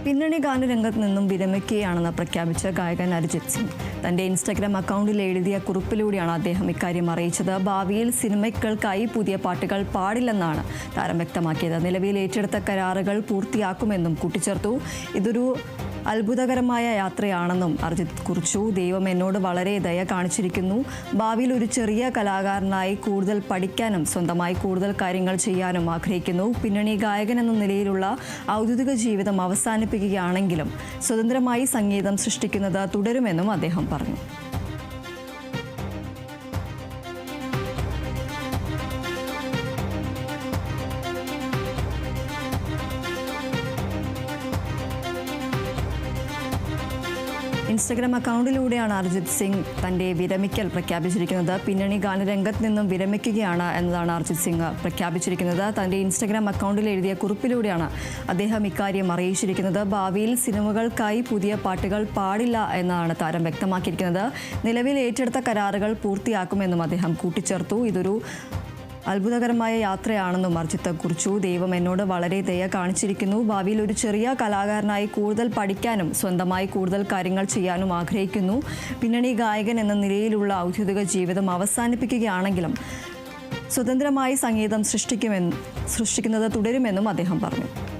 പിന്നണി ഗാനരംഗത്ത് നിന്നും വിരമിക്കുകയാണെന്ന് പ്രഖ്യാപിച്ച ഗായകൻ അരിജിത് സിംഗ് തന്റെ ഇൻസ്റ്റഗ്രാം അക്കൗണ്ടിൽ എഴുതിയ കുറിപ്പിലൂടെയാണ് അദ്ദേഹം ഇക്കാര്യം അറിയിച്ചത്. ഭാവിയിൽ സിനിമകൾക്കായി പുതിയ പാട്ടുകൾ പാടില്ലെന്നാണ് താരം വ്യക്തമാക്കിയത്. നിലവിൽ ഏറ്റെടുത്ത കരാറുകൾ പൂർത്തിയാക്കുമെന്നും കൂട്ടിച്ചേർത്തു. ഇതൊരു അത്ഭുതകരമായ യാത്രയാണെന്നും അർജിത് കുറിച്ചു. ദൈവം എന്നോട് വളരെ ദയ കാണിച്ചിരിക്കുന്നു. ഭാവിയിൽ ഒരു ചെറിയ കലാകാരനായി കൂടുതൽ പഠിക്കാനും സ്വന്തമായി കൂടുതൽ കാര്യങ്ങൾ ചെയ്യാനും ആഗ്രഹിക്കുന്നു. പിന്നണി ഗായകൻ എന്ന നിലയിലുള്ള ഔദ്യോഗിക ജീവിതം അവസാനിപ്പിക്കുകയാണെങ്കിലും സ്വതന്ത്രമായി സംഗീതം സൃഷ്ടിക്കുന്നത് തുടരുമെന്നും അദ്ദേഹം പറഞ്ഞു. ഇൻസ്റ്റഗ്രാം അക്കൗണ്ടിലൂടെയാണ് അർജിത് സിംഗ് തന്റെ വിരമിക്കൽ പ്രഖ്യാപിച്ചിരിക്കുന്നത്. പിന്നണി ഗാനരംഗത്ത് നിന്നും വിരമിക്കുകയാണ് എന്നതാണ് അർജിത് സിംഗ് പ്രഖ്യാപിച്ചിരിക്കുന്നത്. തന്റെ ഇൻസ്റ്റഗ്രാം അക്കൗണ്ടിൽ എഴുതിയ കുറിപ്പിലൂടെയാണ് അദ്ദേഹം ഇക്കാര്യം അറിയിച്ചിരിക്കുന്നത്. ഭാവിയിൽ സിനിമകൾക്കായി പുതിയ പാട്ടുകൾ പാടില്ല എന്നാണ് താരം വ്യക്തമാക്കിയിരിക്കുന്നത്. നിലവിൽ ഏറ്റെടുത്ത കരാറുകൾ പൂർത്തിയാക്കുമെന്നും അദ്ദേഹം കൂട്ടിച്ചേർത്തു. ഇതൊരു അത്ഭുതകരമായ യാത്രയാണെന്നും അർജിത്ത് കുറിച്ചു. ദൈവം എന്നോട് വളരെ ദയ കാണിച്ചിരിക്കുന്നു. ഭാവിയിൽ ഒരു ചെറിയ കലാകാരനായി കൂടുതൽ പഠിക്കാനും സ്വന്തമായി കൂടുതൽ കാര്യങ്ങൾ ചെയ്യാനും ആഗ്രഹിക്കുന്നു. പിന്നണി ഗായകൻ എന്ന നിലയിലുള്ള ഔദ്യോഗിക ജീവിതം അവസാനിപ്പിക്കുകയാണെങ്കിലും സ്വതന്ത്രമായി സംഗീതം സൃഷ്ടിക്കുന്നത് തുടരുമെന്നും അദ്ദേഹം പറഞ്ഞു.